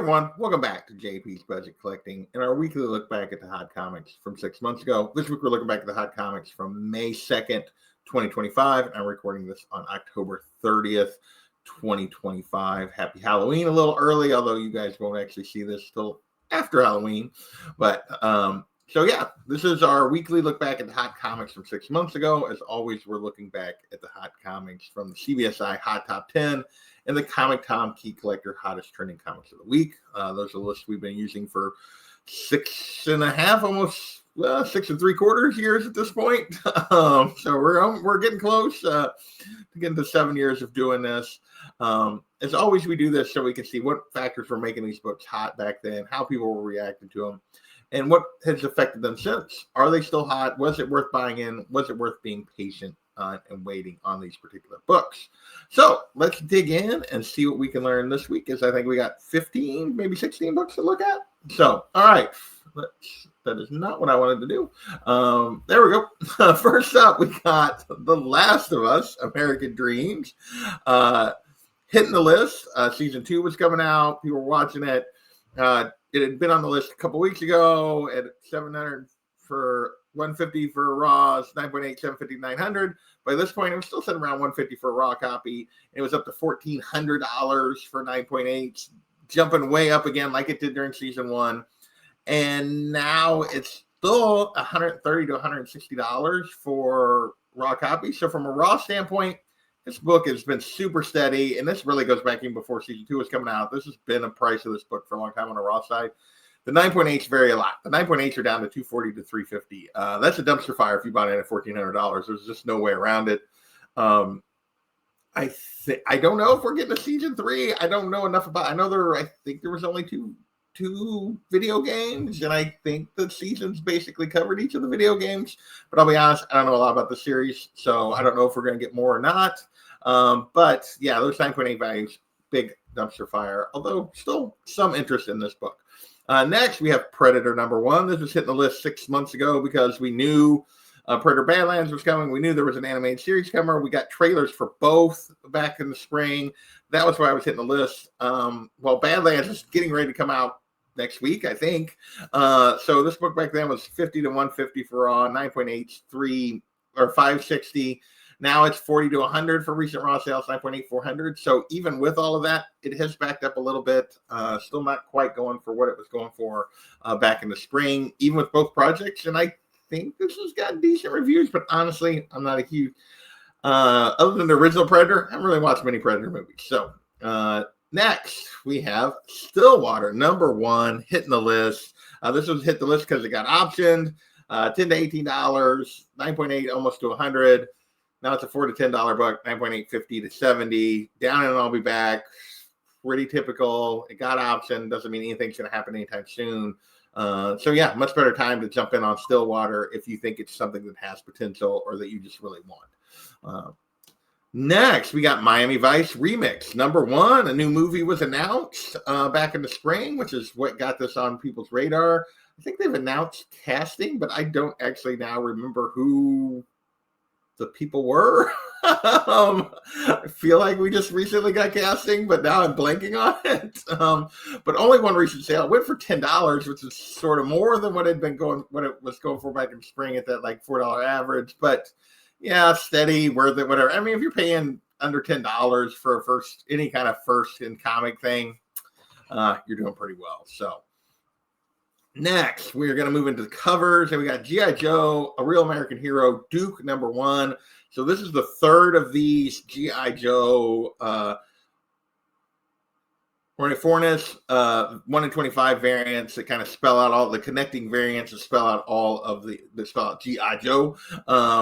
everyone, welcome back to JP's Budget Collecting and our weekly look back at the hot comics from 6 months ago. This week we're looking back at the hot comics from May 2nd, 2025. I'm recording this on October 30th, 2025. Happy Halloween a little early, although you guys won't actually see this till after Halloween. But so yeah, this is our weekly look back at the hot comics from 6 months ago. As always, we're looking back at the hot comics from the CBSI Hot Top 10 and the Comic Tom Key Collector Hottest Trending Comics of the Week. Those are lists we've been using for 6.5, almost 6 3/4 years at this point. So we're getting close to getting to 7 years of doing this. As always, we do this so we can see what factors were making these books hot back then, how people were reacting to them, and what has affected them since. Are they still hot? Was it worth buying in? Was it worth being patient and waiting on these particular books? So let's dig in and see what we can learn this week, as I think we got 15, maybe 16 books to look at. So, all right. That is not what I wanted to do. There we go. First up, we got The Last of Us, American Dreams. Hitting the list. Season 2 was coming out. People were watching it. It had been on the list a couple weeks ago at 700 for 150 for a raw, 9.8, 750, 900. By this point, it was still sitting around 150 for a raw copy. And it was up to $1,400 for 9.8, jumping way up again like it did during season 1. And now it's still $130 to $160 for raw copy. So from a raw standpoint, this book has been super steady, and this really goes back even before season 2 was coming out. This has been a price of this book for a long time on the raw side. The 9.8s vary a lot. The 9.8s are down to $240 to $350. That's a dumpster fire if you bought it at $1,400. There's just no way around it. I don't know if we're getting a season 3. I don't know enough about. I think there was only two video games, and I think the seasons basically covered each of the video games. But I'll be honest, I don't know a lot about the series, so I don't know if we're going to get more or not. But yeah, those 9.8 values, big dumpster fire, although still some interest in this book. Next, we have Predator #1. This was hitting the list 6 months ago because we knew Predator Badlands was coming. We knew there was an animated series coming. We got trailers for both back in the spring. That was why I was hitting the list. Well, Badlands is getting ready to come out next week, I think. So this book back then was 50 to 150 for raw, 9.8, 3 or 560. Now it's 40 to 100 for recent raw sales, 9.8, 400. So even with all of that, it has backed up a little bit. Still not quite going for what it was going for back in the spring, even with both projects. And I think this has got decent reviews, but honestly, I'm not a huge, other than the original Predator, I haven't really watched many Predator movies. So next, we have Stillwater #1 hitting the list. This was hit the list because it got optioned, $10 to $18, 9.8 almost to 100. Now it's a $4 to $10 book, 9.8, 50 to 70. Down and I'll be back. Pretty typical. It got optioned. Doesn't mean anything's going to happen anytime soon. So yeah, much better time to jump in on Stillwater if you think it's something that has potential or that you just really want. Next, we got Miami Vice Remix #1. A new movie was announced back in the spring, which is what got this on people's radar. I think they've announced casting, but I don't actually now remember who the people were. I feel like we just recently got casting, but now I'm blanking on it. But only one recent sale. It went for $10, which is sort of more than what it was going for back in the spring at that like $4 average. But yeah, steady, worth it, whatever. I mean, if you're paying under $10 for any kind of first in comic thing, you're doing pretty well. So next, we're going to move into the covers, and we got G.I. Joe, A Real American Hero, Duke #1. So this is the third of these G.I. Joe Fornus 1 in 25 variants that kind of spell out all the connecting variants that spell out all of the spell out G.I. Joe.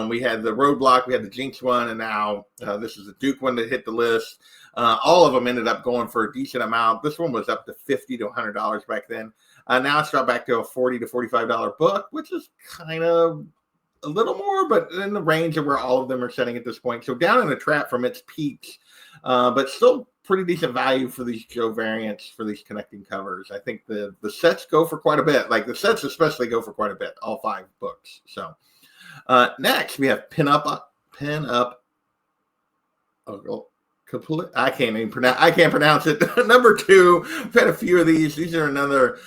We had the Roadblock, we had the Jinx one, and now this is the Duke one that hit the list. All of them ended up going for a decent amount. This one was up to $50 to $100 back then. Now it's dropped back to a $40 to $45 book, which is kind of a little more, but in the range of where all of them are setting at this point. So down in the trap from its peaks, but still pretty decent value for these Joe variants, for these connecting covers. I think the sets go for quite a bit. Like the sets especially go for quite a bit, all 5 books. So next we have Pin Up I can't pronounce it. Number 2. I've had a few of these. These are another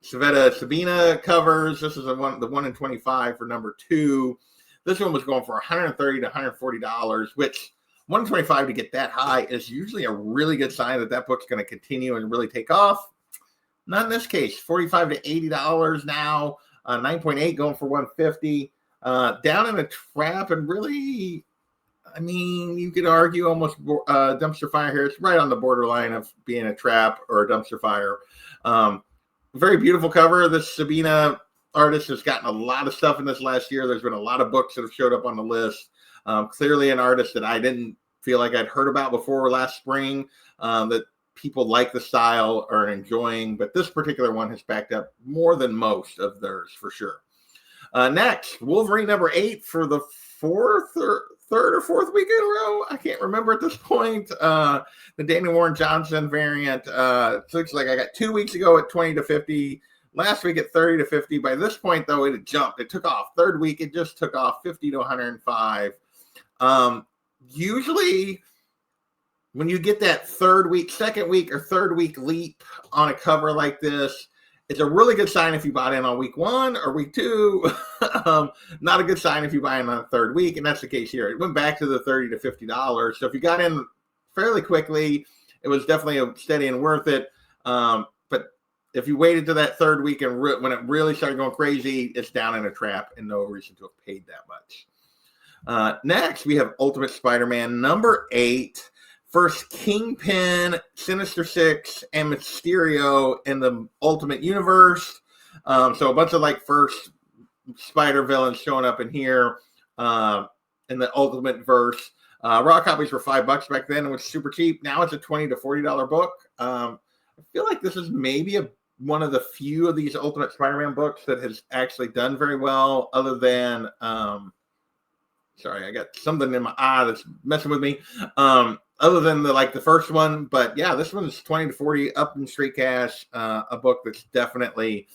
Sabina covers. This is the 1 in 25 for number 2. This one was going for $130 to $140, which 125 to get that high is usually a really good sign that book's going to continue and really take off. Not in this case. $45 to $80 now. 9.8 going for $150. Down in a trap, and really, I mean, you could argue almost dumpster fire here. It's right on the borderline of being a trap or a dumpster fire. Very beautiful cover. This Sabina artist has gotten a lot of stuff in this last year. There's been a lot of books that have showed up on the list. Clearly an artist that I didn't feel like I'd heard about before last spring, that people like the style, are enjoying, but this particular one has backed up more than most of theirs for sure. Next, Wolverine number 8 for the third or fourth week in a row. I can't remember at this point. The Daniel Warren Johnson variant. Looks like I got 2 weeks ago at 20 to 50. Last week at 30 to 50. By this point, though, it had jumped. It took off. Third week, it just took off 50 to 105. Usually, when you get that second week or third week leap on a cover like this, it's a really good sign if you bought in on week 1 or week 2. Not a good sign if you buy in on the third week, and that's the case here. It went back to the $30 to $50. So if you got in fairly quickly, it was definitely steady and worth it. But if you waited to that third week and when it really started going crazy, it's down in a trap and no reason to have paid that much. Next, we have Ultimate Spider-Man number 8. First Kingpin, Sinister Six, and Mysterio in the Ultimate Universe. So a bunch of first Spider villains showing up in here in the Ultimate Verse. Raw copies were $5 back then. It was super cheap. Now it's a $20 to $40 book. I feel like this is maybe one of the few of these Ultimate Spider-Man books that has actually done very well, other than sorry, I got something in my eye that's messing with me. Other than the first one, but yeah, this one's 20 to 40 up in straight cash. A book that's definitely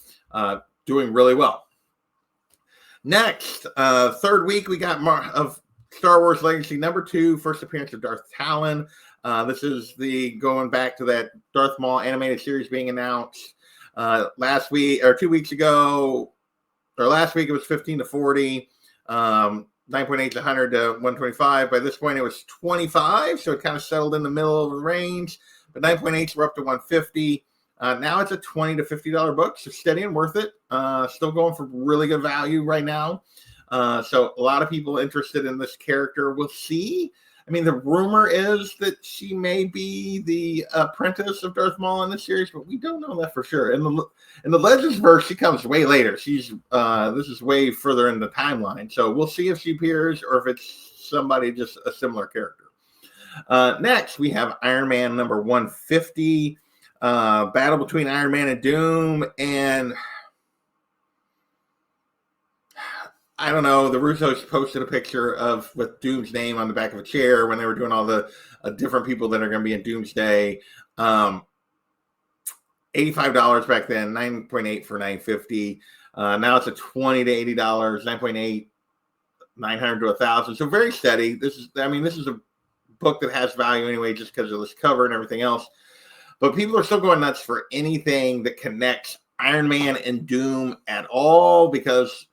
doing really well. Next, third week, we got of Star Wars Legacy number 2, first appearance of Darth Talon. This is going back to that Darth Maul animated series being announced last week or 2 weeks ago, or last week it was 15 to 40. 9.8 to 100 to 125. By this point, it was 25, so it kind of settled in the middle of the range. But 9.8s were up to 150. Now it's a $20 to $50 book, so steady and worth it. Still going for really good value right now. So a lot of people interested in this character. We'll see. I mean, the rumor is that she may be the apprentice of Darth Maul in this series, but we don't know that for sure. In the Legends verse, she comes way later. She's this is way further in the timeline, so we'll see if she appears or if it's somebody just a similar character. Next, we have Iron Man number 150, battle between Iron Man and Doom, and I don't know, the Russos posted a picture with Doom's name on the back of a chair when they were doing all the different people that are going to be in Doomsday. $85 back then, 9.8 for $950. Now it's a $20 to $80, 9.8, 900 to 1,000. So very steady. This is a book that has value anyway, just because of this cover and everything else. But people are still going nuts for anything that connects Iron Man and Doom at all, because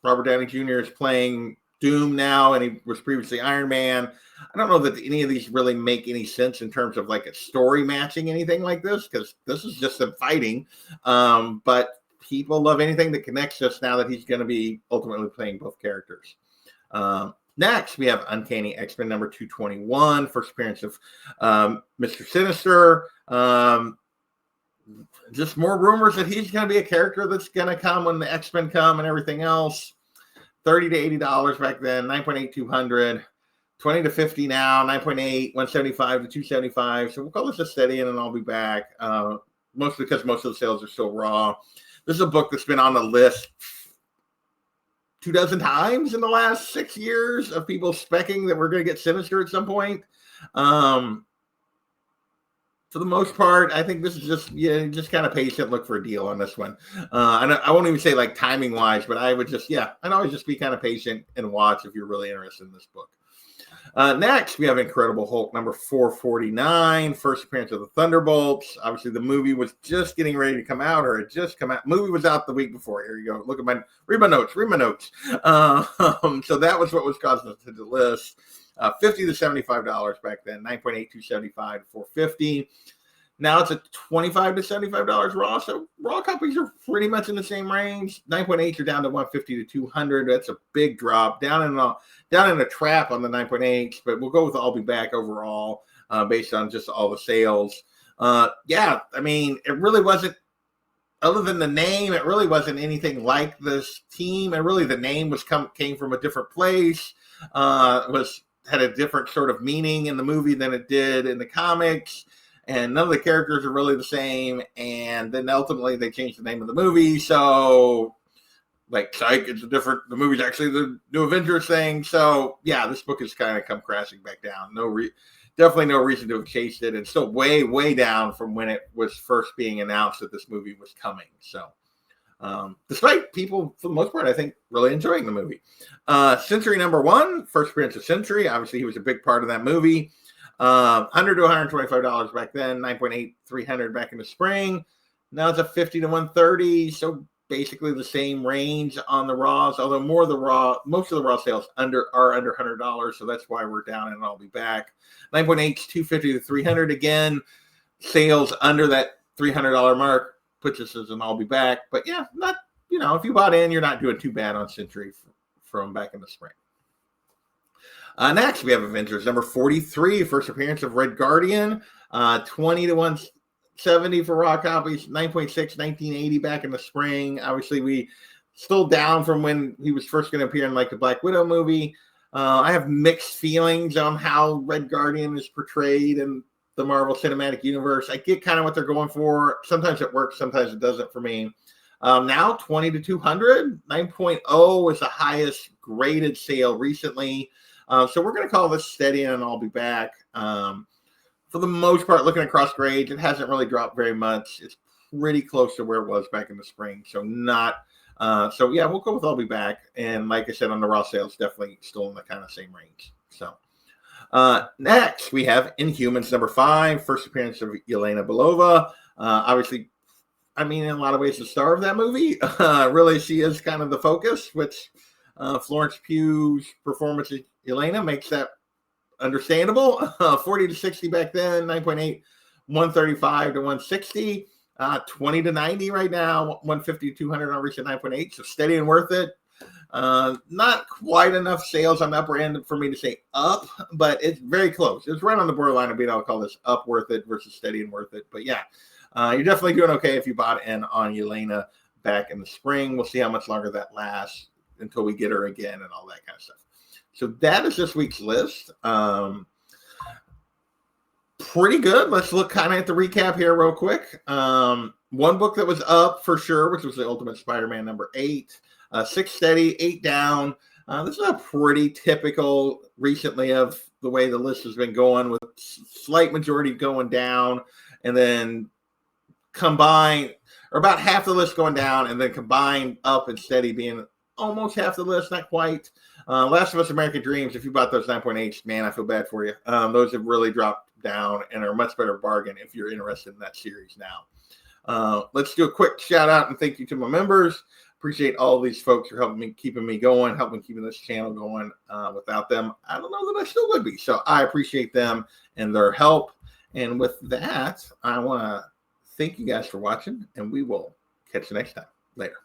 Robert Downey Jr. is playing Doom now, and he was previously Iron Man. I don't know that any of these really make any sense in terms of a story matching anything like this, because this is just them fighting. But people love anything that connects us now that he's going to be ultimately playing both characters. Next, we have Uncanny X-Men number 221, first appearance of Mr. Sinister. Just more rumors that he's going to be a character that's going to come when the X-Men come and everything else. $30 to $80 back then, 9.8, 200, 20 to 50 now, 9.8, 175 to 275. So we'll call this a steady, and then I'll be back. Mostly because most of the sales are still raw. This is a book that's been on the list 24 times in the last 6 years of people specking that we're going to get Sinister at some point. For the most part, I think this is just kind of patient, look for a deal on this one. I won't even say timing wise, but I would I'd always just be kind of patient and watch if you're really interested in this book. Next, we have Incredible Hulk number 449, first appearance of the Thunderbolts. Obviously, the movie was just getting ready to come out, or it just come out. Movie was out the week before. Here you go. Read my notes. So that was what was causing us to the list. $50 to $75 back then. 9.8 to 75 to 450. Now it's at $25 to $75 raw. So raw copies are pretty much in the same range. 9.8 are down to 150 to 200. That's a big drop. Down in a trap on the 9.8, but we'll go with I'll Be Back overall based on just all the sales. Yeah, I mean, it really wasn't, other than the name, it really wasn't anything like this team. And really the name came from a different place. Had a different sort of meaning in the movie than it did in the comics. And none of the characters are really the same. And then ultimately they changed the name of the movie. So, like, psych, it's the movie's actually the new Avengers thing. So, yeah, this book has kind of come crashing back down. Definitely no reason to have chased it. And still way, way down from when it was first being announced that this movie was coming. So, despite people, for the most part, I think, really enjoying the movie. Sentry number 1, first appearance of Sentry. Obviously, he was a big part of that movie. $100 to $125 back then, 9.8, 300 back in the spring. Now it's a 50 to 130. So basically the same range on the raws, although most of the raw sales are under $100. So that's why we're down and I'll be back. 9.8, 250 to 300 again. Sales under that $300 mark puts us as an I'll be back. But yeah, not, if you bought in, you're not doing too bad on Sentry from back in the spring. Next, we have Avengers number 43, first appearance of Red Guardian, 20 to 170 for raw copies, 9.6, 1980 back in the spring. Obviously, we still down from when he was first going to appear in like the Black Widow movie. I have mixed feelings on how Red Guardian is portrayed in the Marvel Cinematic Universe. I get kind of what they're going for. Sometimes it works, sometimes it doesn't for me. Now 20 to 200, 9.0 is the highest graded sale recently. So we're going to call this steady and I'll be back. For the most part, looking across grades, it hasn't really dropped very much. It's pretty close to where it was back in the spring. So yeah, we'll go with I'll be back. And like I said, on the raw sales, definitely still in the kind of same range. So next we have Inhumans number 5, first appearance of Yelena Belova. Obviously, I mean, in a lot of ways, the star of that movie. Really, she is kind of the focus, which Florence Pugh's performance as Yelena makes that understandable. 40 to 60 back then, 9.8, 135 to 160, 20 to 90 right now, 150 to 200 on recent 9.8. So steady and worth it. Not quite enough sales on the upper end for me to say up, but it's very close. It's right on the borderline of being able to call this up worth it versus steady and worth it. But yeah, you're definitely doing okay if you bought in on Yelena back in the spring. We'll see how much longer that lasts until we get her again and all that kind of stuff. So that is this week's list. Pretty good. Let's look kind of at the recap here real quick. One book that was up for sure, which was the Ultimate Spider-Man number 8. 6 steady, 8 down. This is a pretty typical recently of the way the list has been going, with slight majority going down and then combined, or about half the list going down and then combined up and steady being almost half the list, not quite. Last of Us American Dreams, if you bought those 9.8s, man, I feel bad for you. Those have really dropped down and are a much better bargain if you're interested in that series now. Let's do a quick shout out and thank you to my members. Appreciate all these folks for helping me, keeping me going, helping keeping this channel going. Without them, I don't know that I still would be. So I appreciate them and their help. And with that, I want to thank you guys for watching, and we will catch you next time. Later.